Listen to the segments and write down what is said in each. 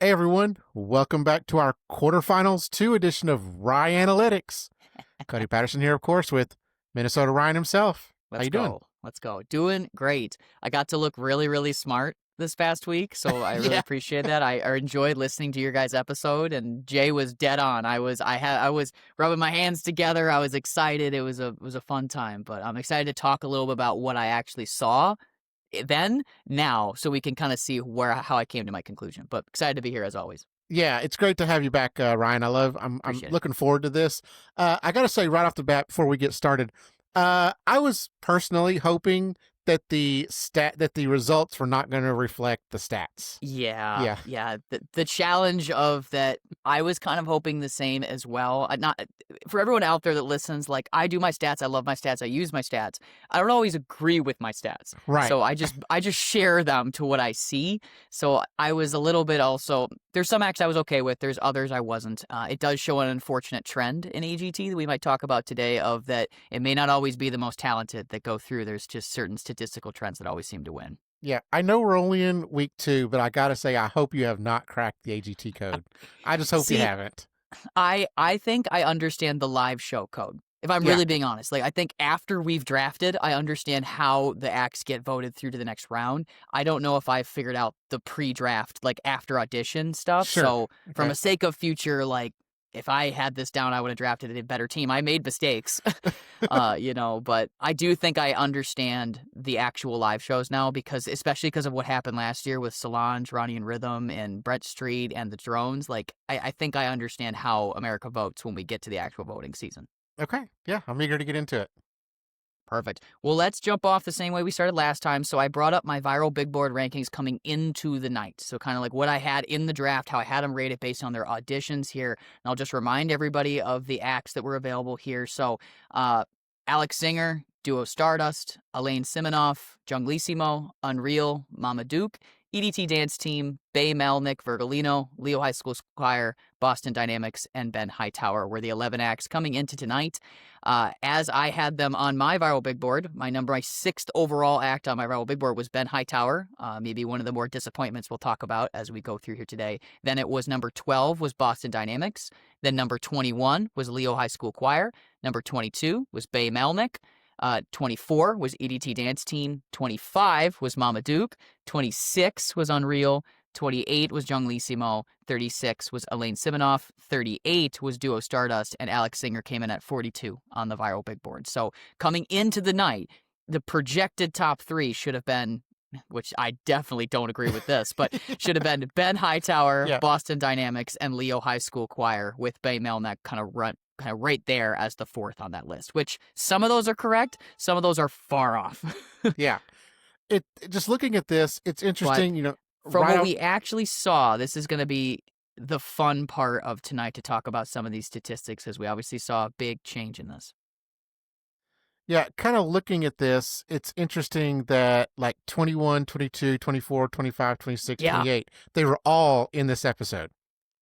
Hey everyone, welcome back to our Quarterfinals 2 edition of RyAnalytics. Cody Patterson here, of course, with Minnesota Ryan himself. How Let's you doing? go. Let's go. Doing great. I got to look really, really smart this past week, so I really Yeah. appreciate that. I enjoyed listening to your guys' episode, and Jay was dead on. I was rubbing my hands together. I was excited. It was a fun time. But I'm excited to talk a little bit about what I actually saw now, so we can kind of see how I came to my conclusion. But excited to be here as always. Yeah, it's great to have you back, Ryan. I'm Appreciate it. looking forward to this. I gotta say right off the bat before we get started, I was personally hoping that the results were not going to reflect the stats. Yeah, Yeah. yeah. The challenge of that, I was kind of hoping the same as well. Not for everyone out there that listens. Like, I do my stats. I love my stats. I use my stats. I don't always agree with my stats, Right. so I just share them to what I see. So I was a little bit also. There's some acts I was okay with. There's others I wasn't. It does show an unfortunate trend in AGT that we might talk about today. Of that, it may not always be the most talented that go through. There's just certain statistical trends that always seem to win. Yeah, I know we're only in week 2, but I gotta say I hope you have not cracked the AGT code. I just hope you See, haven't. I think I understand the live show code. If I'm Yeah. really being honest, like I think after we've drafted, I understand how the acts get voted through to the next round. I don't know if I've figured out the pre-draft, like after audition stuff. Sure. So, from Okay. a sake of future, like if I had this down, I would have drafted a better team. I made mistakes, but I do think I understand the actual live shows now because, especially because of what happened last year with Solange, Ronnie and Rhythm, and Brett Street and the drones. Like, I think I understand how America votes when we get to the actual voting season. Okay. Yeah, I'm eager to get into it. Perfect. Well, let's jump off the same way we started last time. So I brought up my viral big board rankings coming into the night. So kind of like what I had in the draft, how I had them rated based on their auditions here. And I'll just remind everybody of the acts that were available here. So Alex Singer, Duo Stardust, Elaine Simonoff, Junglissimo, Unreal, Mama Duke, EDT Dance Team, Bay Melnick, Virgolino, Leo High School Choir, Boston Dynamics, and Ben Hightower were the 11 acts coming into tonight. As I had them on my viral big board, my sixth overall act on my viral big board was Ben Hightower, maybe one of the more disappointments we'll talk about as we go through here today. Then it was number 12 was Boston Dynamics. Then number 21 was Leo High School Choir. Number 22 was Bay Melnick. 24 was EDT Dance Team. 25 was Mama Duke. 26 was Unreal. 28 was Junglissimo. 36 was Elaine Simonoff. 38 was Duo Stardust. And Alex Singer came in at 42 on the viral big board. So coming into the night, the projected top 3 should have been, which I definitely don't agree with this, but should have been Ben Hightower, Yeah. Boston Dynamics, and Leo High School Choir, with Bay Melnick kind of right there as the 4th on that list, which some of those are correct, some of those are far off. Yeah. It just looking at this, it's interesting, From right what off, we actually saw, this is going to be the fun part of tonight to talk about some of these statistics, as we obviously saw a big change in this. yeah, kind of looking at this, it's interesting that like 21, 22, 24, 25, 26, Yeah. 28, they were all in this episode.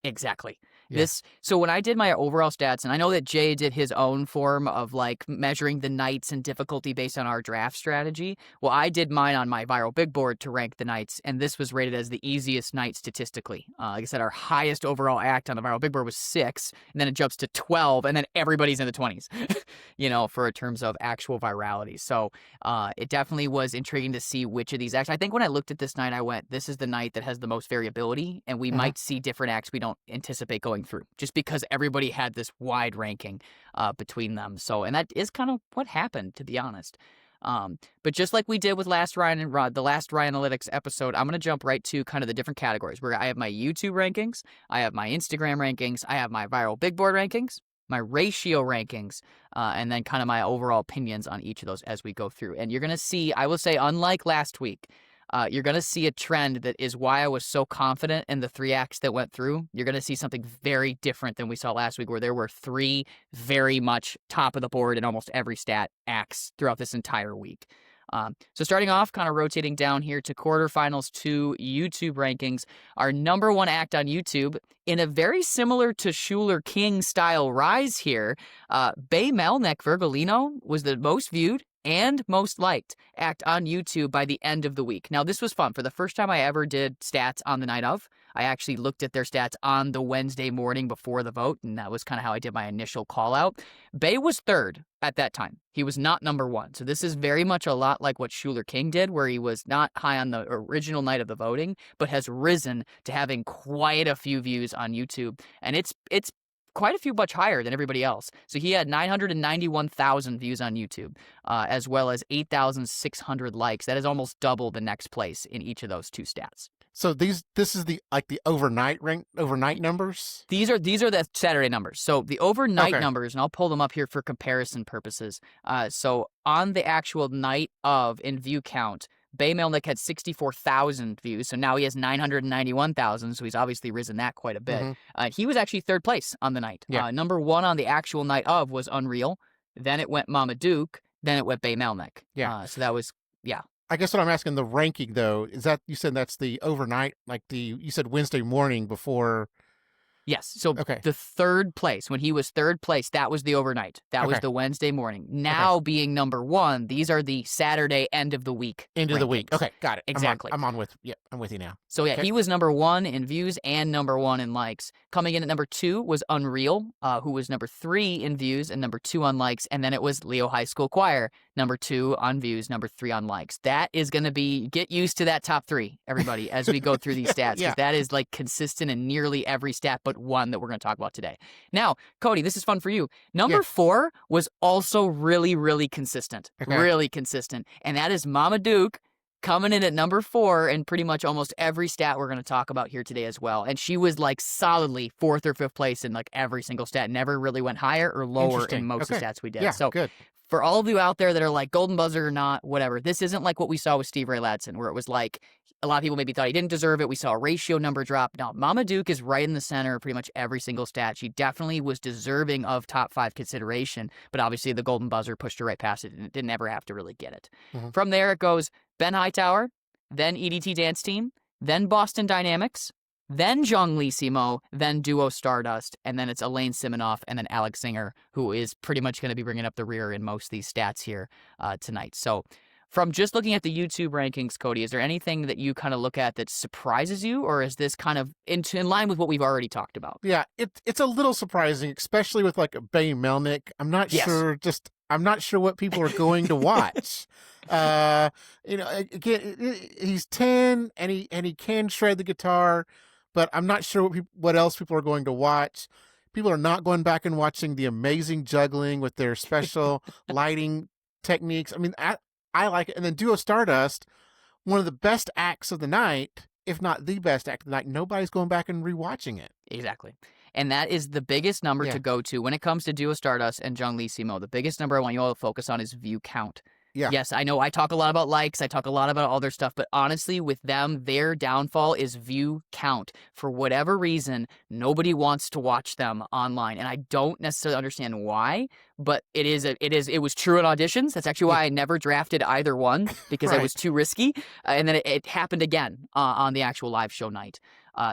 Exactly. Yeah. So when I did my overall stats, and I know that Jay did his own form of like measuring the nights and difficulty based on our draft strategy. Well, I did mine on my viral big board to rank the nights, and this was rated as the easiest night statistically. Like I said, our highest overall act on the viral big board was 6, and then it jumps to 12, and then everybody's in the 20s, for terms of actual virality. So it definitely was intriguing to see which of these acts. I think when I looked at this night, I went, this is the night that has the most variability, and we might see different acts we don't anticipate going through, just because everybody had this wide ranking between them. So, and that is kind of what happened, to be honest. But just like we did with the last RyAnalytics episode, I'm going to jump right to kind of the different categories where I have my YouTube rankings, I have my Instagram rankings, I have my viral big board rankings, my ratio rankings, and then kind of my overall opinions on each of those as we go through. And you're going to see, I will say, unlike last week, you're going to see a trend that is why I was so confident in the 3 acts that went through. You're going to see something very different than we saw last week, where there were 3 very much top of the board in almost every stat acts throughout this entire week. So starting off, kind of rotating down here to Quarterfinals 2 YouTube rankings, our number 1 act on YouTube, in a very similar to Schuler King style rise here, Bay Melnick Virgolino was the most viewed and most liked act on YouTube by the end of the week. Now, this was fun. For the first time I ever did stats on the night of, I actually looked at their stats on the Wednesday morning before the vote, and that was kind of how I did my initial call out. Bay was third at that time. He was not number one. So this is very much a lot like what Schuler King did, where he was not high on the original night of the voting, but has risen to having quite a few views on YouTube. And it's quite a few much higher than everybody else. So he had 991,000 views on YouTube, as well as 8,600 likes. That is almost double the next place in each of those two stats. So this is the overnight numbers. These are the Saturday numbers. So the overnight Okay. numbers, and I'll pull them up here for comparison purposes. So on the actual night of in view count, Bay Melnick had 64,000 views, so now he has 991,000, so he's obviously risen that quite a bit. Mm-hmm. He was actually third place on the night. Yeah. Number one on the actual night of was Unreal, then it went Mama Duke, then it went Bay Melnick. Yeah. So that was, yeah. I guess what I'm asking, the ranking though, is that you said that's the overnight, you said Wednesday morning before. Yes. So the third place, when he was third place, that was the overnight. That was the Wednesday morning. Now being number one, these are the Saturday end of the week. End of the week. Okay, got it. Exactly. I'm with you now. So yeah, he was number one in views and number one in likes. Coming in at number two was Unreal, who was number three in views and number two on likes. And then it was Leo High School Choir, number two on views, number three on likes. That is going to be, get used to that top three, everybody, as we go through these stats. Because that is like consistent in nearly every stat but one that we're going to talk about today. Now, Cody, this is fun for you. Number four was also really, really consistent. Really consistent. And that is Mama Duke, coming in at number four in pretty much almost every stat we're going to talk about here today as well. And she was like solidly fourth or fifth place in like every single stat. Never really went higher or lower in most of the stats we did. Yeah, so good. For all of you out there that are like golden buzzer or not, whatever, this isn't like what we saw with Steve Ray Ladson, where it was like a lot of people maybe thought he didn't deserve it. We saw a ratio number drop. No, Mama Duke is right in the center of pretty much every single stat. She definitely was deserving of top five consideration, but obviously the golden buzzer pushed her right past it and it didn't ever have to really get it. Mm-hmm. From there, it goes Ben Hightower, then EDT Dance Team, then Boston Dynamics, then Zhang Li Simo, then Duo Stardust, and then it's Elaine Simonoff, and then Alex Singer, who is pretty much going to be bringing up the rear in most of these stats here tonight. So from just looking at the YouTube rankings, Cody, is there anything that you kind of look at that surprises you, or is this kind of in line with what we've already talked about? Yeah, it's a little surprising, especially with like a Bay Melnick. I'm not sure what people are going to watch. Again, he's 10 and he can shred the guitar, but I'm not sure what else people are going to watch. People are not going back and watching the amazing juggling with their special lighting techniques. I mean, I like it. And then Duo Stardust, one of the best acts of the night, if not the best act of the night. Nobody's going back and rewatching it. Exactly. And that is the biggest number to go to when it comes to Duo Stardust and Zhang Li Simo. The biggest number I want you all to focus on is view count. Yeah. Yes, I know I talk a lot about likes, I talk a lot about all their stuff, but honestly, with them, their downfall is view count. For whatever reason, nobody wants to watch them online, and I don't necessarily understand why, but it was true in auditions. That's actually why I never drafted either one, because it was too risky, and then it happened again on the actual live show night.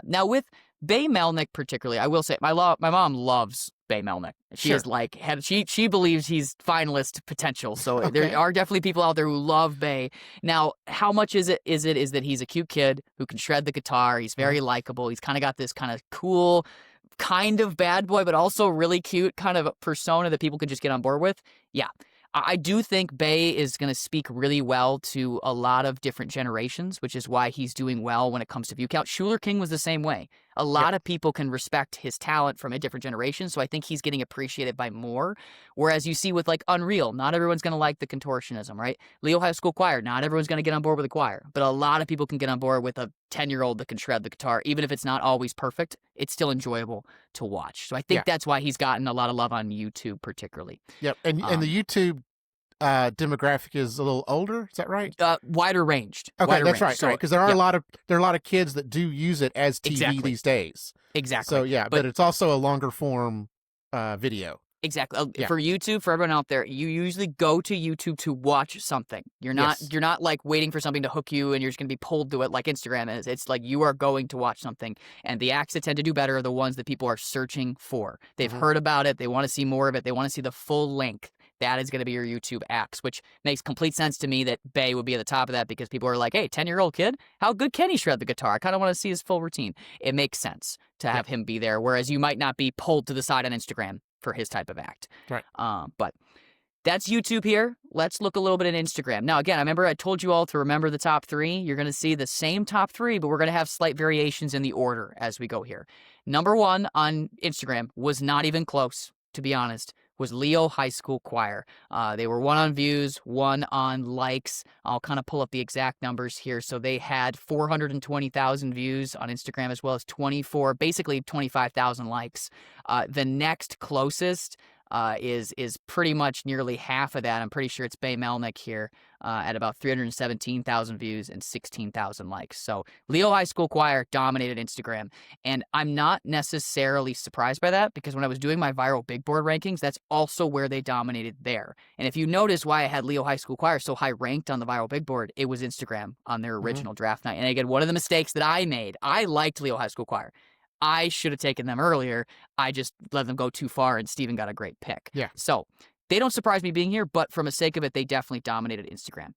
Now with Bay Melnick particularly, I will say my mom loves Bay Melnick. She is like she believes he's finalist potential. So there are definitely people out there who love Bay. Now, how much is that he's a cute kid who can shred the guitar. He's very likable. He's kind of got this kind of cool, kind of bad boy, but also really cute kind of persona that people could just get on board with. Yeah. I do think Bay is going to speak really well to a lot of different generations, which is why he's doing well when it comes to view count. Schuler King was the same way. A lot of people can respect his talent from a different generation, so I think he's getting appreciated by more. Whereas you see with like Unreal, not everyone's going to like the contortionism, right? Leo High School Choir, not everyone's going to get on board with the choir, but a lot of people can get on board with a 10-year-old that can shred the guitar. Even if it's not always perfect, it's still enjoyable to watch. So I think that's why he's gotten a lot of love on YouTube particularly. Yep, and the YouTube demographic is a little older. Is that right? Wider ranged. Okay, wider that's range. right. So, Because there are a lot of kids that do use it as TV these days. Exactly. So but it's also a longer form video. Exactly. For YouTube, for everyone out there, you usually go to YouTube to watch something. You're not like waiting for something to hook you and you're just going to be pulled to it like Instagram is. It's like you are going to watch something. And the acts that tend to do better are the ones that people are searching for. They've heard about it. They want to see more of it. They want to see the full length. that is going to be your YouTube acts, which makes complete sense to me that Bay would be at the top of that because people are like, hey, 10-year-old kid, how good can he shred the guitar? I kind of want to see his full routine. It makes sense to have him be there, whereas you might not be pulled to the side on Instagram for his type of act. Right. But that's YouTube here. Let's look a little bit at Instagram. Now, again, I remember I told you all to remember the top 3. You're going to see the same top 3, but we're going to have slight variations in the order as we go here. Number 1 on Instagram was not even close, to be honest, was Leo High School Choir. They were 1 on views, 1 on likes. I'll kind of pull up the exact numbers here. So they had 420,000 views on Instagram as well as basically 25,000 likes. The next closest is pretty much nearly half of that. I'm pretty sure it's Bay Melnick here at about 317,000 views and 16,000 likes. So Leo High School Choir dominated Instagram. And I'm not necessarily surprised by that because when I was doing my viral big board rankings, that's also where they dominated there. And if you notice why I had Leo High School Choir so high ranked on the viral big board, it was Instagram on their original draft night. And again, one of the mistakes that I made, I liked Leo High School Choir. I should have taken them earlier. I just let them go too far, and Steven got a great pick. Yeah. So they don't surprise me being here, but for the sake of it, they definitely dominated Instagram.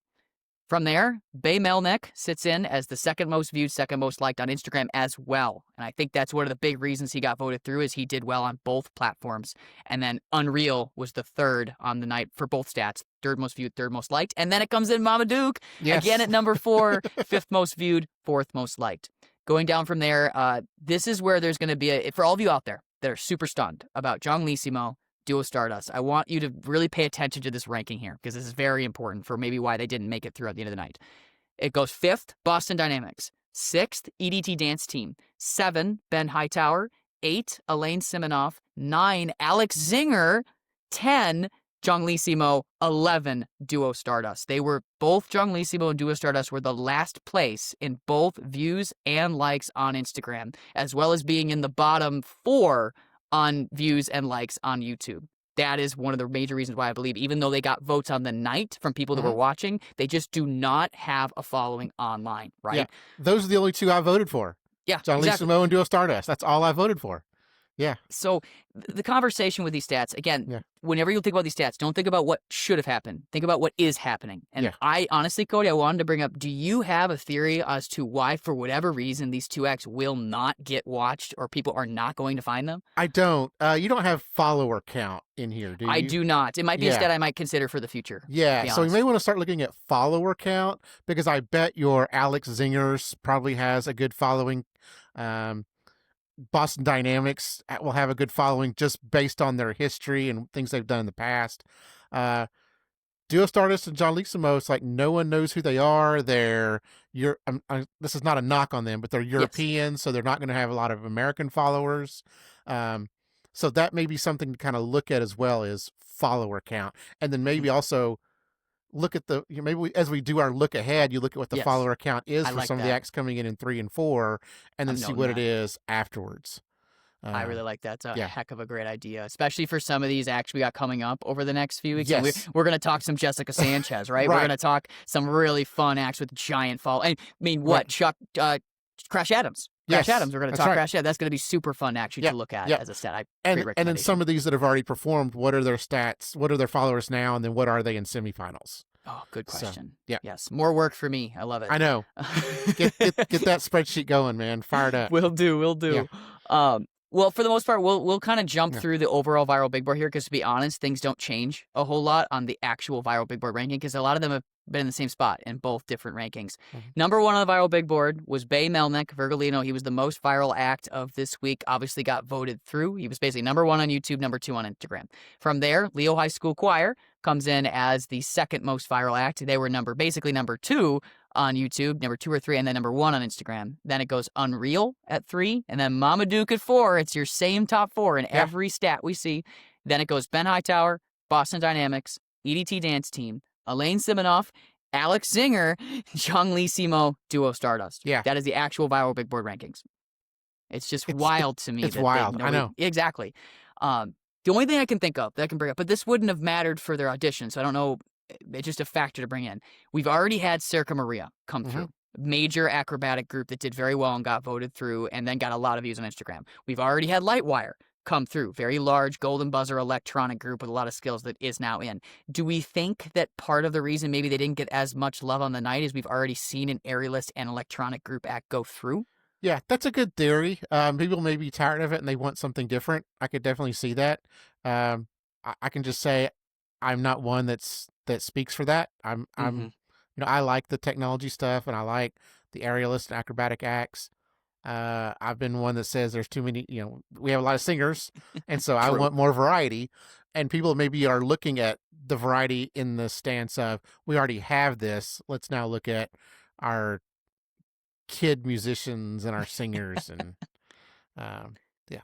From there, Bay Melnick sits in as the second most viewed, second most liked on Instagram as well. And I think that's one of the big reasons he got voted through is he did well on both platforms. And then Unreal was the third on the night for both stats. Third most viewed, third most liked. And then it comes in Mama Duke, again at number 4, fifth most viewed, fourth most liked. Going down from there, this is where there's going to be for all of you out there that are super stunned about Jonglissimo, Duo Stardust. I want you to really pay attention to this ranking here because this is very important for maybe why they didn't make it through at the end of the night. It goes 5th, Boston Dynamics. 6th, EDT Dance Team. 7, Ben Hightower. 8, Elaine Simonoff. 9, Alex Zinger. 10, Jonglissimo. 11, Duo Stardust. They were both Jonglissimo and Duo Stardust were the last place in both views and likes on Instagram, as well as being in the bottom 4 on views and likes on YouTube. That is one of the major reasons why I believe, even though they got votes on the night from people that were watching, they just do not have a following online, right? Yeah. Those are the only 2 I voted for. Yeah, Jonglissimo exactly. and Duo Stardust. That's all I voted for. Yeah. So the conversation with these stats, again, whenever you think about these stats, don't think about what should have happened. Think about what is happening. And I honestly, Cody, I wanted to bring up, do you have a theory as to why, for whatever reason, these 2 acts will not get watched or people are not going to find them? I don't. You don't have follower count in here, do you? I do not. It might be a stat I might consider for the future. Yeah, so you may want to start looking at follower count because I bet your Alex Zingers probably has a good following. Boston Dynamics will have a good following just based on their history and things they've done in the past. Duo Stardust and Jonglissimo, it's like no one knows who they are. They're this is not a knock on them, but they're European, so they're not going to have a lot of American followers. So that may be something to kind of look at as well as follower count, and then maybe also look at as we do our look ahead, you look at what the follower count is for some of the acts coming in 3 and 4, and then see what it is afterwards. I really like that. It's a heck of a great idea, especially for some of these acts we got coming up over the next few weeks. Yes. We're going to talk some Jessica Sanchez, right? We're going to talk some really fun acts with giant follow. I mean, Chuck, Crash Adams. Crash Adams. We're going to talk Crash Adams. That's going to be super fun actually to look at as a stat. And then some of these that have already performed, what are their stats? What are their followers now? And then what are they in semifinals? Oh, good question. So, yes, more work for me. I love it. I know. Get that spreadsheet going, man. Fired up. Will do. Yeah. Well, for the most part, we'll kind of jump through the overall viral big board here because, to be honest, things don't change a whole lot on the actual viral big board ranking because a lot of them have been in the same spot in both different rankings. Number 1 on the viral big board was Bay Melnick, Virgolino. He was the most viral act of this week, obviously got voted through. He was basically number 1 on YouTube, number 2 on Instagram. From there, Leo High School Choir comes in as the second most viral act. They were number 2 on YouTube, number 2 or 3, and then number 1 on Instagram. Then it goes Unreal at 3, and then Mama Duke at 4. It's your same top 4 in every stat we see. Then it goes Ben Hightower, Boston Dynamics, EDT Dance Team, Elaine Simonoff, Alex Zinger, Jonglissimo, Duo Stardust. Yeah. That is the actual viral big board rankings. It's just wild to me. It's wild. I know. Exactly. The only thing I can think of that I can bring up, but this wouldn't have mattered for their audition, so I don't know. It's just a factor to bring in. We've already had Circa Maria come through. Major acrobatic group that did very well and got voted through and then got a lot of views on Instagram. We've already had Lightwire come through. Very large golden buzzer electronic group with a lot of skills that is now in. Do we think that part of the reason maybe they didn't get as much love on the night is we've already seen an aerialist and electronic group act go through? Yeah, that's a good theory. People may be tired of it and they want something different. I could definitely see that. I can just say I'm not one that speaks for that. I'm, Mhm. I like the technology stuff and I like the aerialist and acrobatic acts. I've been one that says there's too many. We have a lot of singers, and so I True. want more variety. And people maybe are looking at the variety in the stance of we already have this. Let's now look at our kid musicians and our singers and yeah.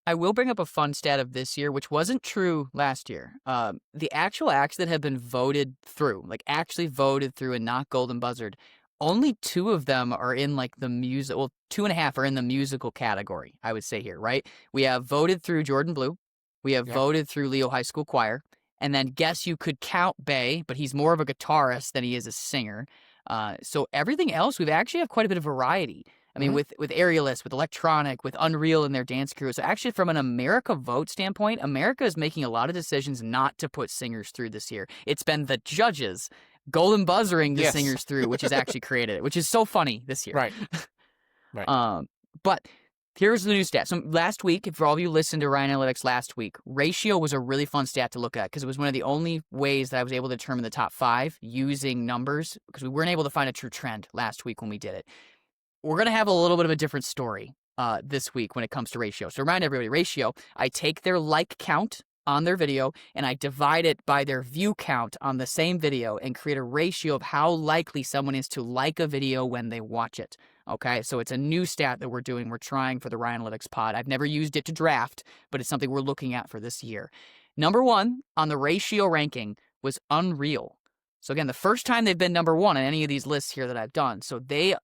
I will bring up a fun stat of this year, which wasn't true last year. The actual acts that have been voted through, like actually voted through and not golden buzzard, only 2 of them are in like the music. Well, 2.5 are in the musical category, I would say here, right? We have voted through Jordan Blue. We have Yeah. voted through Leo High School Choir. And then guess you could count Bay, but he's more of a guitarist than he is a singer. So everything else, we've actually have quite a bit of variety. I mean, Hmm. with aerialist, with electronic, with Unreal in their dance crew. So actually, from an America vote standpoint, America is making a lot of decisions not to put singers through this year. It's been the judges golden buzzering the Yes. singers through, which has actually created it, which is so funny this year. Right. Right. But here's the new stat. So last week, for all of you listened to RyAnalytics last week, ratio was a really fun stat to look at because it was one of the only ways that I was able to determine the top 5 using numbers because we weren't able to find a true trend last week when we did it. We're going to have a little bit of a different story this week when it comes to ratio. So remind everybody, ratio, I take their like count on their video and I divide it by their view count on the same video and create a ratio of how likely someone is to like a video when they watch it. Okay, so it's a new stat that we're doing. We're trying for the RyAnalytics pod. I've never used it to draft, but it's something we're looking at for this year. Number 1 on the ratio ranking was Unreal. So again, the first time they've been number 1 on any of these lists here that I've done. So these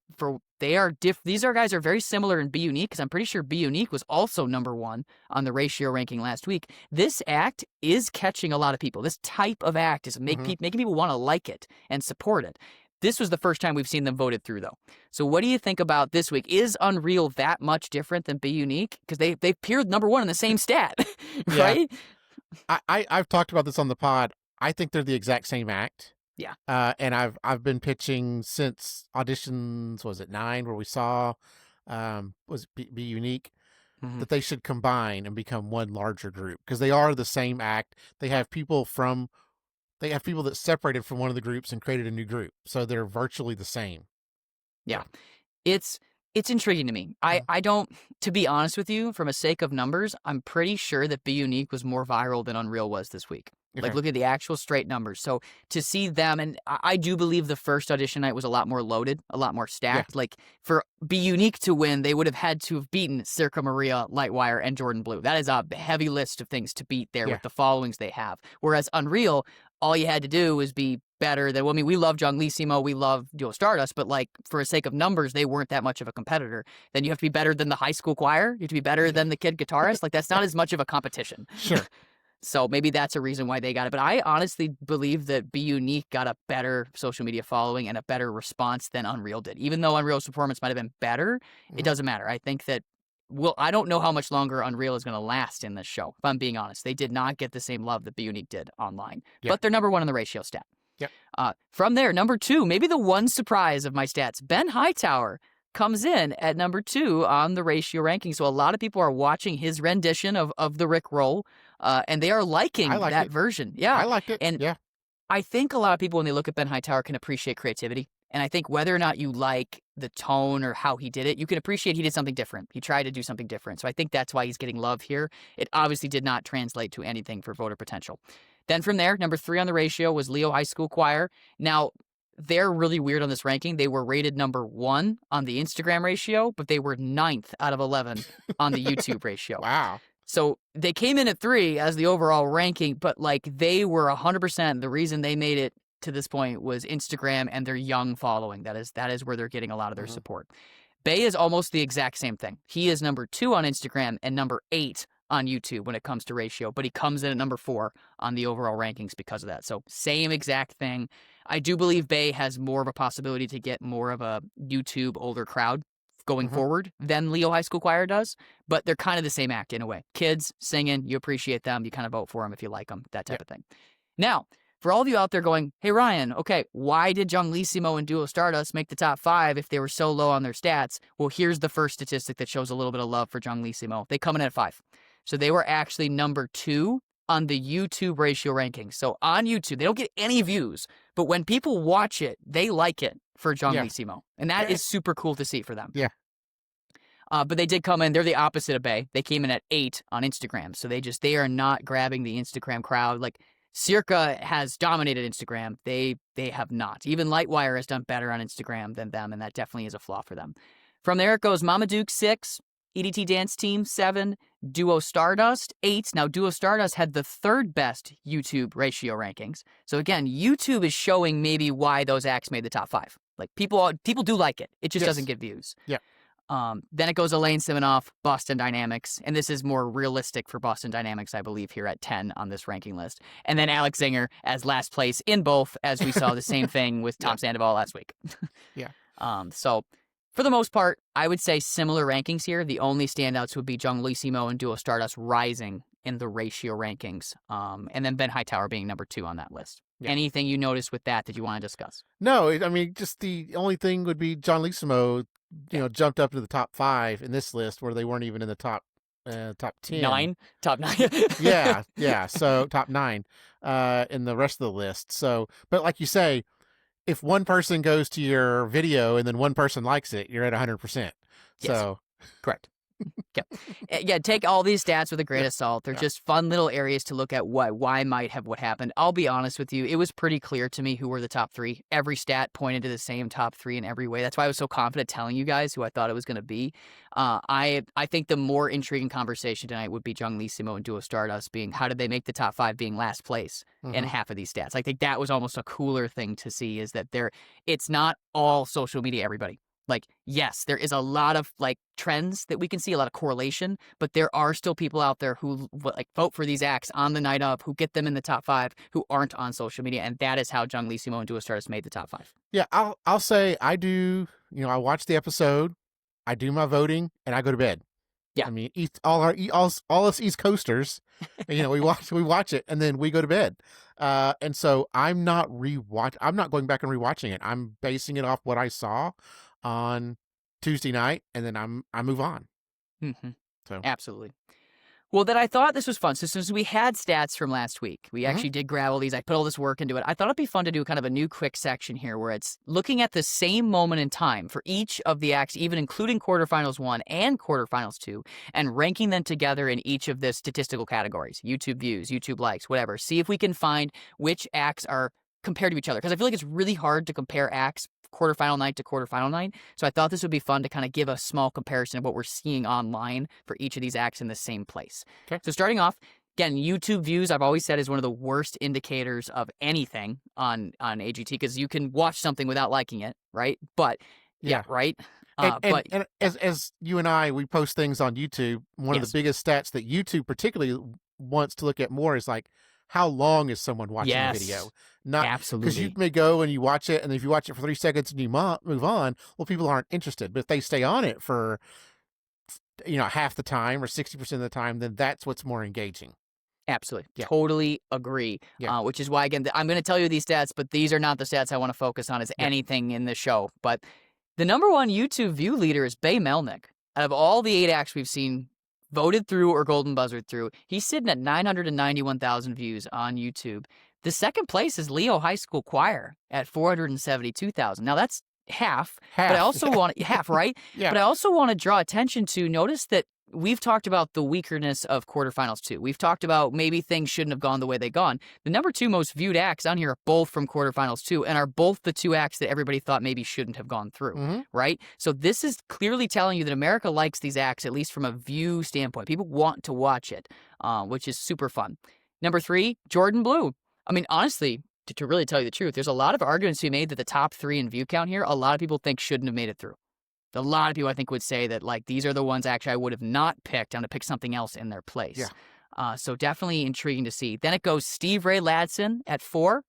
guys are very similar in Be Unique because I'm pretty sure Be Unique was also number 1 on the ratio ranking last week. This act is catching a lot of people. This type of act is making people want to like it and support it. This was the first time we've seen them voted through, though. So what do you think about this week? Is Unreal that much different than Be Unique? Because they've appeared number 1 in the same stat, right? Yeah. I've talked about this on the pod. I think they're the exact same act. Yeah. And I've been pitching since auditions, was it 9 where we saw was Be Unique, that they should combine and become one larger group because they are the same act. They have people that separated from one of the groups and created a new group. So they're virtually the same. Yeah. It's intriguing to me. I don't, to be honest with you, from a sake of numbers, I'm pretty sure that Be Unique was more viral than Unreal was this week. Okay. Like, look at the actual straight numbers. So to see them, and I do believe the first audition night was a lot more loaded, a lot more stacked. Yeah. Like, for Be Unique to win, they would have had to have beaten Circa Maria, Lightwire, and Jordan Blue. That is a heavy list of things to beat there with the followings they have. Whereas Unreal, all you had to do was be better than, well, I mean, we love John Lissimo, we love Duo Stardust, but like for the sake of numbers, they weren't that much of a competitor. Then you have to be better than the high school choir. You have to be better than the kid guitarist. Like that's not as much of a competition. Sure. So maybe that's a reason why they got it. But I honestly believe that Be Unique got a better social media following and a better response than Unreal did. Even though Unreal's performance might have been better, it doesn't matter. I think that, well, I don't know how much longer Unreal is going to last in this show, if I'm being honest. They did not get the same love that Be Unique did online. Yeah. But they're number 1 in the ratio stat. Yep. From there, number 2, maybe the one surprise of my stats, Ben Hightower comes in at number 2 on the ratio ranking. So a lot of people are watching his rendition of the Rick Roll, and they are liking that version. Yeah. I liked it. And yeah. I think a lot of people, when they look at Ben Hightower, can appreciate creativity. And I think whether or not you like the tone or how he did it, you can appreciate he did something different. He tried to do something different. So I think that's why he's getting love here. It obviously did not translate to anything for voter potential. Then from there, number 3 on the ratio was Leo High School Choir. Now, they're really weird on this ranking. They were rated number 1 on the Instagram ratio, but they were 9th out of 11 on the YouTube ratio. Wow. So they came in at 3 as the overall ranking, but like they were 100%. The reason they made it to this point was Instagram and their young following. That is where they're getting a lot of their support. Bay is almost the exact same thing. He is number 2 on Instagram and number 8 on YouTube when it comes to ratio, but he comes in at number 4 on the overall rankings because of that. So same exact thing. I do believe Bay has more of a possibility to get more of a YouTube older crowd going forward than Leo High School Choir does, but they're kind of the same act in a way. Kids singing, you appreciate them, you kind of vote for them if you like them, that type of thing. Now, for all of you out there going, hey, Ryan, okay, why did Junglissimo and Duo Stardust make the top 5 if they were so low on their stats? Well, here's the first statistic that shows a little bit of love for Junglissimo. They come in at 5. So they were actually number 2 on the YouTube ratio rankings. So on YouTube, they don't get any views, but when people watch it, they like it for Junglissimo. And that is super cool to see for them. Yeah. But they did come in. They're the opposite of Bay. They came in at 8 on Instagram. So they are not grabbing the Instagram crowd. Like Circa has dominated Instagram. They have not. Even Lightwire has done better on Instagram than them, and that definitely is a flaw for them. From there it goes Mama Duke 6, EDT Dance Team 7, Duo Stardust 8. Now Duo Stardust had the 3rd best YouTube ratio rankings. So again, YouTube is showing maybe why those acts made the top 5. Like people do like it. It just doesn't get views. Yeah. Then it goes Elaine Siminoff, Boston Dynamics, and this is more realistic for Boston Dynamics, I believe, here at 10 on this ranking list. And then Alex Zinger as last place in both, as we saw the same thing with Tom Sandoval last week. Yeah. So for the most part, I would say similar rankings here. The only standouts would be Junglissimo and Duo Stardust rising in the ratio rankings, and then Ben Hightower being number 2 on that list. Yeah. Anything you noticed with that you want to discuss? No, I mean, just the only thing would be Junglissimo, jumped up to the top 5 in this list where they weren't even in the top 10. Top 9. yeah. So top 9 in the rest of the list. So, but like you say, if one person goes to your video and then one person likes it, you're at 100%. So correct. Yeah, take all these stats with a grain of salt. They're just fun little areas to look at why might have what happened. I'll be honest with you. It was pretty clear to me who were the top 3. Every stat pointed to the same top 3 in every way. That's why I was so confident telling you guys who I thought it was going to be. I think the more intriguing conversation tonight would be Junglissimo and Duo Stardust being how did they make the top 5 being last place in half of these stats. I think that was almost a cooler thing to see is that it's not all social media, everybody. Like, yes, there is a lot of trends that we can see, a lot of correlation, but there are still people out there who vote for these acts on the night of, who get them in the top 5, who aren't on social media, and that is how Junglissimo and Duo Stardust made the top 5. Yeah, I'll say I do. I watch the episode, I do my voting, and I go to bed. Yeah, I mean, all us East Coasters, we watch it, and then we go to bed. And so I'm not going back and rewatching it. I'm basing it off what I saw on Tuesday night, and then I move on. Mm-hmm. So absolutely. Well, then I thought this was fun. So since we had stats from last week, we actually did grab all these. I put all this work into it. I thought it'd be fun to do kind of a new quick section here where it's looking at the same moment in time for each of the acts, even including quarterfinals 1 and quarterfinals 2, and ranking them together in each of the statistical categories, YouTube views, YouTube likes, whatever. See if we can find which acts are compared to each other. Because I feel like it's really hard to compare acts quarterfinal night to quarterfinal night. So I thought this would be fun to kind of give a small comparison of what we're seeing online for each of these acts in the same place. Okay. So starting off, again, YouTube views, I've always said, is one of the worst indicators of anything on AGT because you can watch something without liking it, right? But, right? And as you and I, we post things on YouTube, one of the biggest stats that YouTube particularly wants to look at more is how long is someone watching the video? Not absolutely, because you may go and you watch it, and if you watch it for 3 seconds and you move on, well, people aren't interested. But if they stay on it for half the time or 60% of the time, then that's what's more engaging. Absolutely, totally agree. Which is why again I'm going to tell you these stats, but these are not the stats I want to focus on as anything in the show. But the number 1 YouTube view leader is Bay Melnick. Out of all the 8 acts we've seen voted through or golden buzzered through, he's sitting at 991,000 views on YouTube. The second place is Leo High School Choir at 472,000. Now that's half. But I also want half, right? Yeah. But I also want to draw attention to notice that we've talked about the weakness of quarterfinals 2. We've talked about maybe things shouldn't have gone the way they gone. The number 2 most viewed acts on here are both from quarterfinals 2 and are both the 2 acts that everybody thought maybe shouldn't have gone through, right? So this is clearly telling you that America likes these acts, at least from a view standpoint. People want to watch it, which is super fun. Number 3, Jordan Blue. I mean, honestly, to really tell you the truth, there's a lot of arguments to be made that the top 3 in view count here, a lot of people think shouldn't have made it through. A lot of people, I think, would say that, these are the ones actually I would have not picked. I'm going to pick something else in their place. Yeah. So definitely intriguing to see. Then it goes Steve Ray Ladson at 4.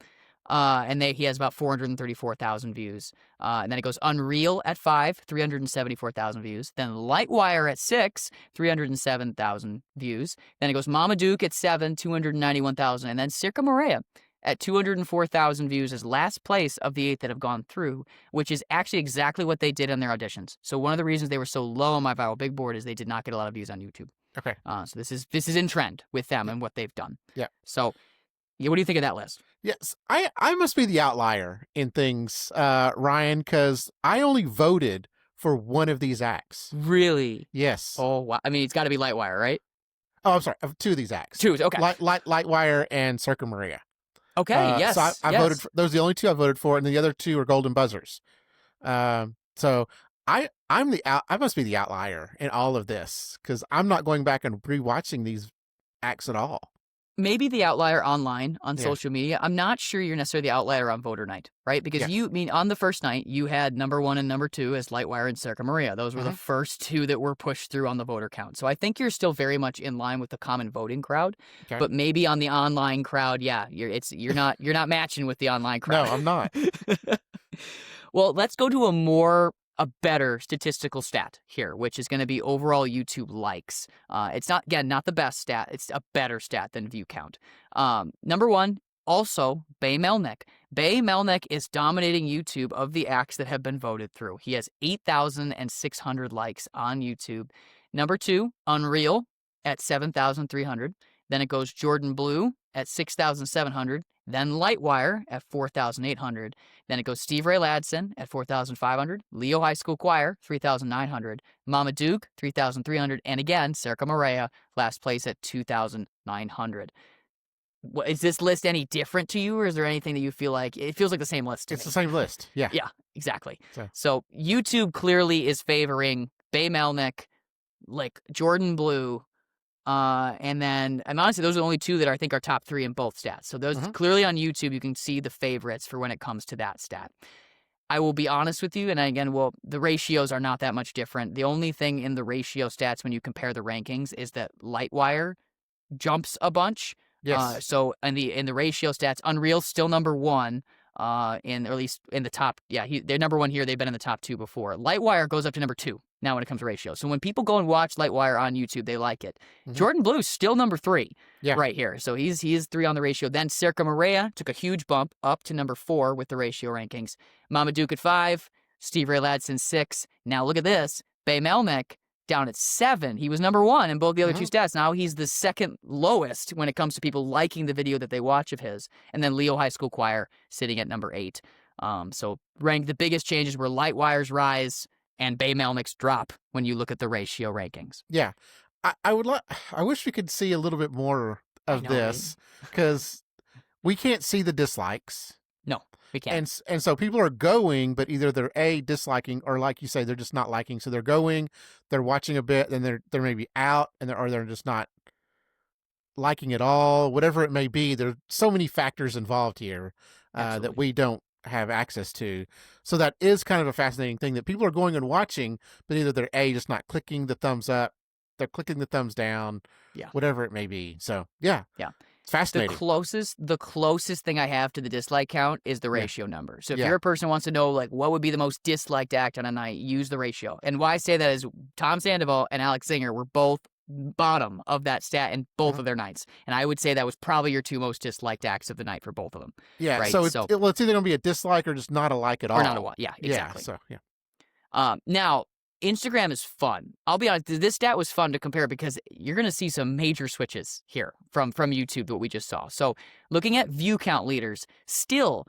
And he has about 434,000 views. And then it goes Unreal at 5, 374,000 views. Then Lightwire at 6, 307,000 views. Then it goes Mama Duke at 7, 291,000. And then Circa Maria at 204,000 views is last place of the 8 that have gone through, which is actually exactly what they did on their auditions. So one of the reasons they were so low on my viral big board is they did not get a lot of views on YouTube. Okay. So this is in trend with them and what they've done. Yeah. So yeah, what do you think of that list? Yes, I must be the outlier in things, Ryan, because I only voted for one of these acts. Really? Yes. Oh, wow. I mean, it's got to be Lightwire, right? Oh, I'm sorry. Of two of these acts. Two. Okay. Lightwire and Circa Maria. Okay. Yes. So I voted for those. Are the only two I voted for, and the other two are golden buzzers. So I must be the outlier in all of this because I'm not going back and rewatching these acts at all. Maybe the outlier online on Yeah. social media. I'm not sure you're necessarily the outlier on voter night, right? Because on the first night, you had number 1 and number 2 as Lightwire and Circa Maria. Those were the first two that were pushed through on the voter count. So I think you're still very much in line with the common voting crowd. Okay. But maybe on the online crowd, you're not matching with the online crowd. No, I'm not. Well, let's go to a better statistical stat here, which is going to be overall YouTube likes. It's not the best stat. It's a better stat than view count. Number 1, also Bay Melnick. Bay Melnick is dominating YouTube of the acts that have been voted through. He has 8,600 likes on YouTube. Number 2, Unreal at 7,300. Then it goes Jordan Blue at 6,700. Then Lightwire at 4,800. Then it goes Steve Ray Ladson at 4,500. Leo High School Choir, 3,900. Mama Duke, 3,300. And again, Circa Maria, last place at 2,900. Is this list any different to you, or is there anything that you feel like it feels like the same list to me? It's the same list. Yeah. Yeah, exactly. So YouTube clearly is favoring Bay Melnick, like Jordan Blue, and honestly, those are the only two that I think are top 3 in both stats. So those clearly on YouTube, you can see the favorites for when it comes to that stat. I will be honest with you, and again, the ratios are not that much different. The only thing in the ratio stats when you compare the rankings is that Lightwire jumps a bunch. Yes. So in the ratio stats, Unreal's still number 1. Or at least in the top, they're number 1 here. They've been in the top 2 before. Lightwire goes up to number 2 now when it comes to ratio. So when people go and watch Lightwire on YouTube, they like it. Jordan Blue's still number 3 right here. So he is 3 on the ratio. Then Circa Maria took a huge bump up to number 4 with the ratio rankings. Mama Duke at 5, Steve Ray Ladson 6. Now look at this, Bay Melnick down at 7. He was number 1 in both the other two stats. Now he's the second lowest when it comes to people liking the video that they watch of his. And then Leo High School Choir sitting at number 8. So the biggest changes were Lightwire's rise and Bay Melnick's drop when you look at the ratio rankings. Yeah. I wish we could see a little bit more of this because we can't see the dislikes. No, we can't. And so people are going, but either they're disliking or, like you say, they're just not liking. So they're going, they're watching a bit, then they're maybe out, and they're just not liking at all. Whatever it may be, there's so many factors involved here that we don't have access to. So that is kind of a fascinating thing that people are going and watching, but either they're just not clicking the thumbs up, they're clicking the thumbs down, whatever it may be. So yeah. It's fascinating. The closest thing I have to the dislike count is the ratio number. So if you're a person who wants to know like what would be the most disliked act on a night, use the ratio. And why I say that is Tom Sandoval and Alex Zinger were both bottom of that stat in both of their nights. And I would say that was probably your 2 most disliked acts of the night for both of them. Yeah. Right? So it's either going to be a dislike or just not a like at all. Or not a like. Yeah, exactly. Yeah. So now Instagram is fun. I'll be honest, this stat was fun to compare because you're going to see some major switches here from YouTube, what we just saw. So looking at view count leaders, still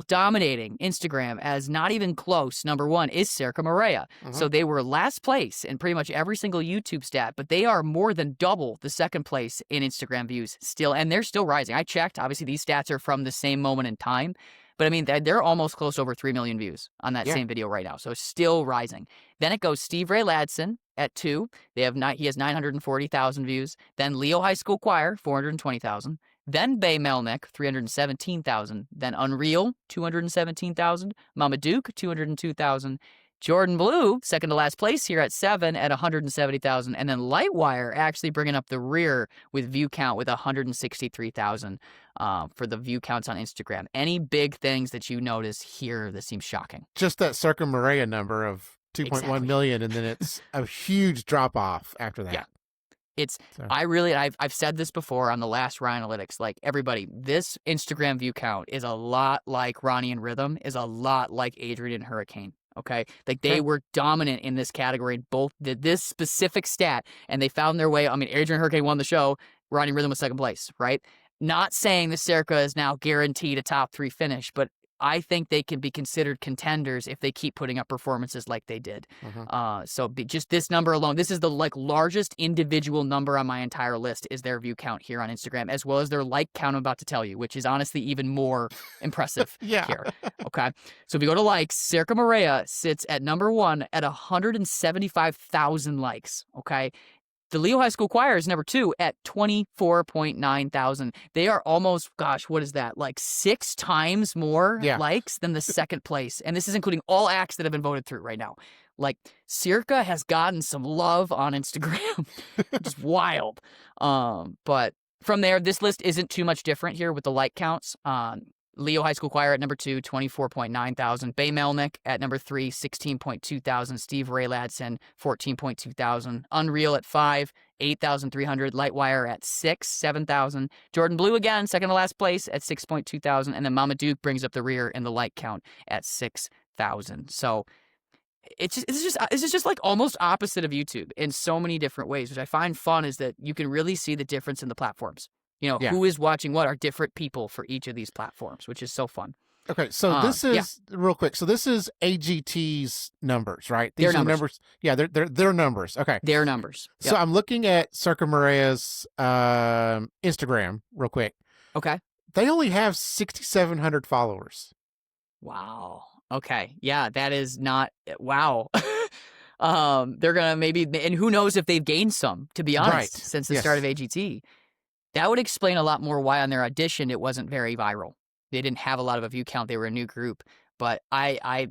dominating Instagram as not even close. Number 1 is Circa Maria. So they were last place in pretty much every single YouTube stat, but they are more than double the second place in Instagram views still, and they're still rising. I checked. Obviously, these stats are from the same moment in time. But I mean, they're almost close to over 3 million views on that same video right now. So still rising. Then it goes Steve Ray Ladson at 2. He has 940,000 views. Then Leo High School Choir, 420,000. Then Bay Melnick, 317,000. Then Unreal, 217,000. Mama Duke, 202,000. Jordan Blue, second to last place here at 7 at 170,000. And then Lightwire actually bringing up the rear with view count with 163,000 for the view counts on Instagram. Any big things that you notice here that seems shocking? Just that Circa Maria number of 2.1 million, and then it's a huge drop off after that. Yeah. I've said this before on the last RyAnalytics, like everybody, this Instagram view count is a lot like Ronnie and Rhythm, is a lot like Adrian and Hurricane. Okay. Like they were dominant in this category in both this specific stat, and they found their way. I mean, Adrian and Hurricane won the show. Ronnie and Rhythm was second place, right? Not saying the Circa is now guaranteed a top 3 finish, but I think they can be considered contenders if they keep putting up performances like they did. So just this number alone, this is the largest individual number on my entire list is their view count here on Instagram, as well as their like count I'm about to tell you, which is honestly even more impressive here. Okay. So if you go to likes, Circa Maria sits at number 1 at 175,000 likes. Okay. The Leo High School Choir is number 2 at 24.9 thousand. They are almost, gosh, what is that? Like 6 times more likes than the second place. And this is including all acts that have been voted through right now. Like, Circa has gotten some love on Instagram. Just wild. But from there, this list isn't too much different here with the like counts. Leo High School Choir at number 2, 24.9 thousand. Bay Melnick at number 3, 16.2 thousand. Steve Ray Ladson, 14.2 thousand. Unreal at 5, 8,300. Lightwire at 6, 7,000. Jordan Blue again, second to last place at 6.2 thousand. And then Mama Duke brings up the rear in the like count at 6,000. So it's just like almost opposite of YouTube in so many different ways, which I find fun is that you can really see the difference in the platforms. You know, who is watching what are different people for each of these platforms, which is so fun. Okay, so this is real quick. So this is AGT's numbers, right? These are numbers. Yeah, they're numbers. Okay, their numbers. Yep. So I'm looking at Circa Maria's Instagram real quick. Okay, they only have 6,700 followers. Wow. Okay, yeah, that is not wow. They're gonna maybe, and who knows if they've gained some, to be honest, since the start of AGT. That would explain a lot more why on their audition it wasn't very viral. They didn't have a lot of a view count. They were a new group. But I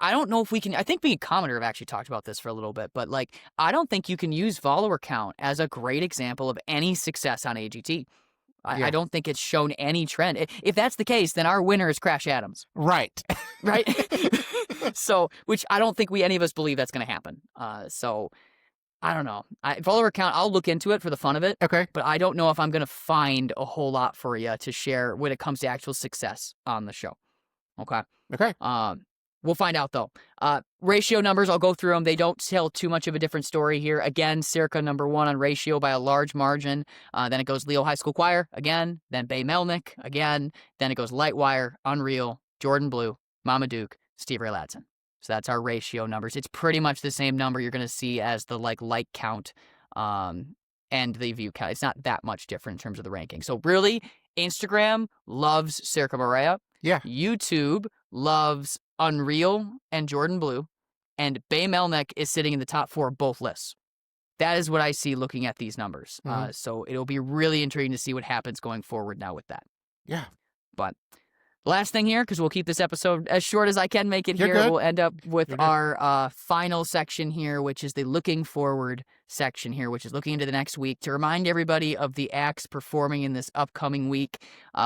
don't know if we can. I think me and Commenter have actually talked about this for a little bit. But like, I don't think you can use follower count as a great example of any success on AGT. I don't think it's shown any trend. If that's the case, then our winner is Crash Adams. Right. Right. So, which I don't think any of us believe that's going to happen. So. I don't know. Follower count, I'll look into it for the fun of it. Okay. But I don't know if I'm going to find a whole lot for you to share when it comes to actual success on the show. Okay. Okay. We'll find out, though. Ratio numbers, I'll go through them. They don't tell too much of a different story here. Again, Circa number 1 on ratio by a large margin. Then it goes Leo High School Choir again. Then Bay Melnick again. Then it goes Lightwire, Unreal, Jordan Blue, Mama Duke, Steve Ray Ladson. So that's our ratio numbers. It's pretty much the same number you're going to see as the like count and the view count. It's not that much different in terms of the ranking. So really, Instagram loves Circa Maria. Yeah. YouTube loves Unreal and Jordan Blue. And Bay Melnick is sitting in the top 4 of both lists. That is what I see looking at these numbers. So it'll be really intriguing to see what happens going forward now with that. Yeah. But last thing here, because we'll keep this episode as short as I can make it. We'll end up with our final section here, which is the looking forward section here, which is looking into the next week. To remind everybody of the acts performing in this upcoming week,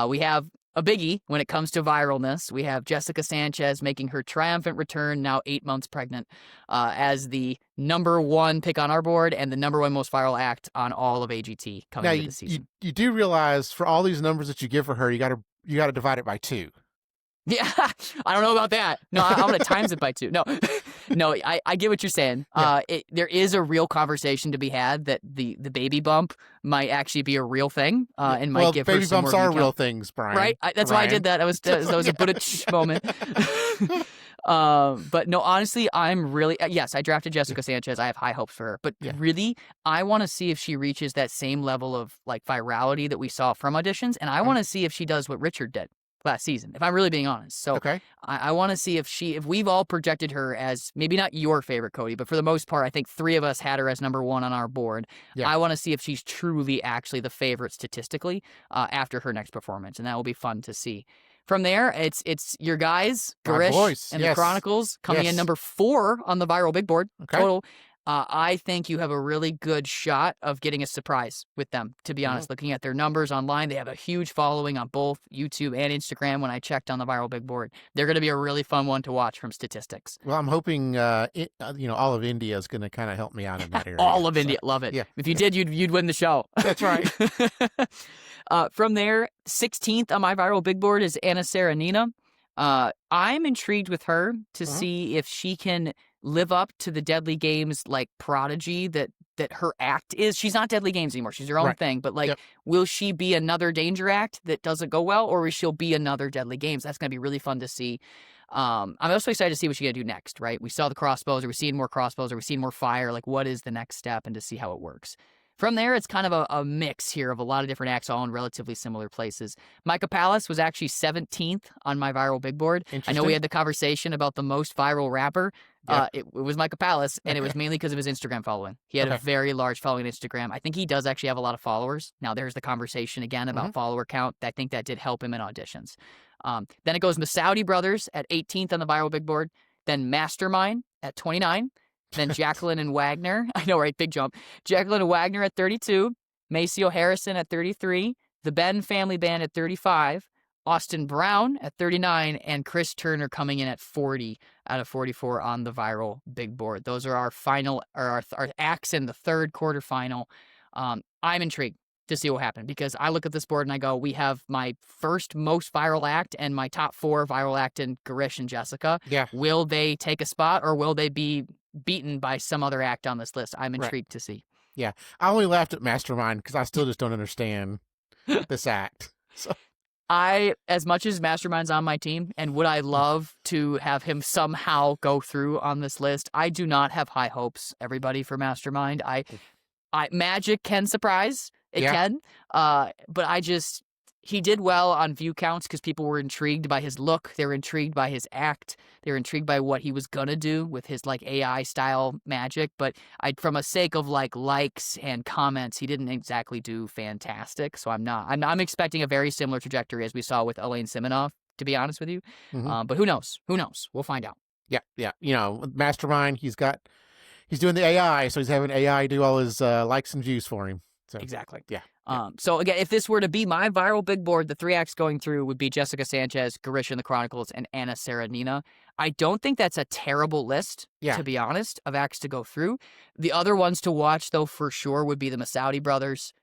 we have a biggie when it comes to viralness. We have Jessica Sanchez making her triumphant return, now 8 months pregnant, as the number 1 pick on our board and the number 1 most viral act on all of AGT coming into the season. You do realize for all these numbers that you give for her, you got to divide it by 2. Yeah, I don't know about that. No, I'm going to times it by 2. No, I get what you're saying. Yeah. There is a real conversation to be had that the baby bump might actually be a real thing and might give her some more baby bumps are real things, Brian. Right? That's why I did that. That was a Buddha moment. But no, honestly, I'm really, yes, I drafted Jessica Sanchez. I have high hopes for her, but really, I want to see if she reaches that same level of like virality that we saw from auditions. And I want to see if she does what Richard did last season, if I'm really being honest. So I want to see if we've all projected her as maybe not your favorite, Cody, but for the most part, I think 3 of us had her as number 1 on our board. Yeah. I want to see if she's truly actually the favorite statistically after her next performance. And that will be fun to see. From there, it's your guys, My Garish boys. and the Yes. Chronicles, coming in Yes. number 4 on the viral big board Okay. total. I think you have a really good shot of getting a surprise with them, to be honest. Looking at their numbers online, they have a huge following on both YouTube and Instagram when I checked on the viral big board. They're going to be a really fun one to watch from statistics. Well, I'm hoping all of India is going to kind of help me out in that area. All of India, love it. Yeah. If you did, you'd win the show. That's right. From there, 16th on my viral big board is Anna Karenina. I'm intrigued with her to see if she can live up to the Deadly Games like prodigy that her act is. She's not Deadly Games anymore. She's her own thing. But will she be another Danger Act that doesn't go well, or will she be another Deadly Games? That's going to be really fun to see. I'm also excited to see what she's going to do next, right? We saw the crossbows. Are we seeing more crossbows? Are we seeing more fire? Like, what is the next step, and to see how it works. From there, it's kind of a mix here of a lot of different acts all in relatively similar places. Micah Palace was actually 17th on my viral big board. I know we had the conversation about the most viral rapper. It was Micah Palace, and it was mainly because of his Instagram following. He had a very large following on Instagram. I think he does actually have a lot of followers. Now, there's the conversation again about follower count. I think that did help him in auditions. Then it goes Masoudi Brothers at 18th on the viral big board. Then Mastermind at 29. Then Jacqueline and Wagner. I know, right? Big jump. Jacqueline and Wagner at 32. Maceo Harrison at 33. The Ben Family Band at 35. Austin Brown at 39. And Chris Turner coming in at 40 out of 44 on the viral big board. Those are our final, or our acts in the third quarterfinal. I'm intrigued to see what happens, because I look at this board and I go, we have my first most viral act and my top 4 viral act in Garish and Jessica. Yeah. Will they take a spot, or will they be beaten by some other act on this list? I'm intrigued to see. Yeah. I only laughed at Mastermind because I still just don't understand this act. So As much as Mastermind's on my team, and would I love to have him somehow go through on this list, I do not have high hopes, everybody, for Mastermind. Magic can surprise. It can. But he did well on view counts because people were intrigued by his look. They were intrigued by his act. They were intrigued by what he was going to do with his like AI style magic. But from a sake of likes and comments, he didn't exactly do fantastic. So I'm expecting a very similar trajectory as we saw with Elaine Siminoff, to be honest with you. But who knows? Who knows? We'll find out. Yeah. With Mastermind, he's doing the AI, so he's having AI do all his likes and views for him. So, exactly. Yeah. So again, if this were to be my viral big board, the 3 acts going through would be Jessica Sanchez, Garish and the Chronicles, and Anna Karenina. I don't think that's a terrible list, to be honest, of acts to go through. The other ones to watch, though, for sure, would be the Masoudi Brothers,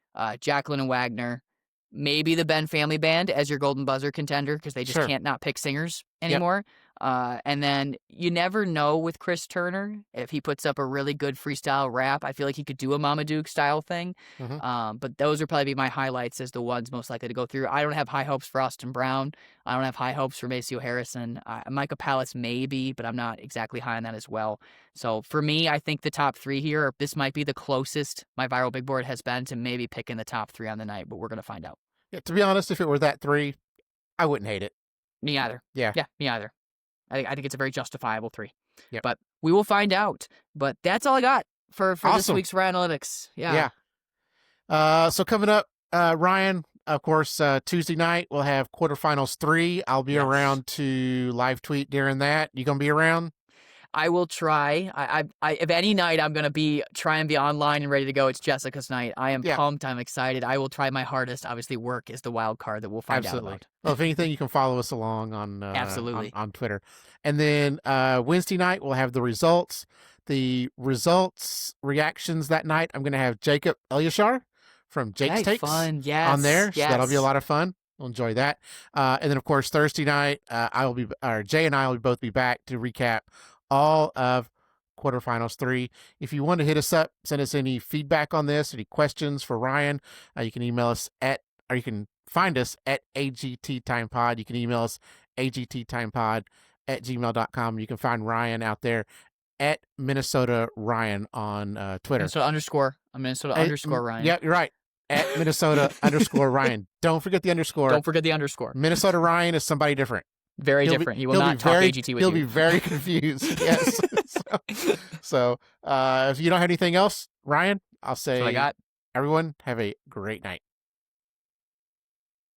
Jacqueline and Wagner, maybe the Ben Family Band as your golden buzzer contender, because they just can't not pick singers anymore. And then you never know with Chris Turner if he puts up a really good freestyle rap. I feel like he could do a Mama Duke style thing. But those would probably be my highlights as the ones most likely to go through. I don't have high hopes for Austin Brown. I don't have high hopes for Maceo Harrison. Micah Palace maybe, but I'm not exactly high on that as well. So for me, I think the top 3 here, this might be the closest my viral big board has been to maybe picking the top 3 on the night, but we're going to find out. Yeah, to be honest, if it were that 3, I wouldn't hate it. Me either. Yeah, me either. I think it's a very justifiable 3. Yep. But we will find out. But that's all I got for this week's RyAnalytics. Yeah. So coming up, Ryan, of course, Tuesday night we'll have quarterfinals 3. I'll be around to live tweet during that. You gonna be around? I will try. If any night I'm gonna try and be online and ready to go, it's Jessica's night. I am pumped. I'm excited. I will try my hardest. Obviously, work is the wild card that we'll find out about. Well, if anything, you can follow us along on absolutely on Twitter. And then Wednesday night we'll have the results. The results reactions that night. I'm gonna have Jacob Elyashar from Jake's Takes on there. So that'll be a lot of fun. We'll enjoy that. And then of course Thursday night, Jay and I will both be back to recap all of quarterfinals 3. If you want to hit us up, send us any feedback on this, any questions for Ryan, you can email us or you can find us at AGTTimePod. You can email us agttimepod@gmail.com. You can find Ryan out there at Minnesota Ryan on Twitter. Minnesota underscore. I'm Minnesota underscore Ryan. Yeah, you're right. At Minnesota underscore Ryan. Don't forget the underscore. Don't forget the underscore. Minnesota Ryan is somebody different. Very different. He will not talk AGT with you. He'll be very confused. Yes. So if you don't have anything else, Ryan, I'll say, that's what I got. Everyone have a great night.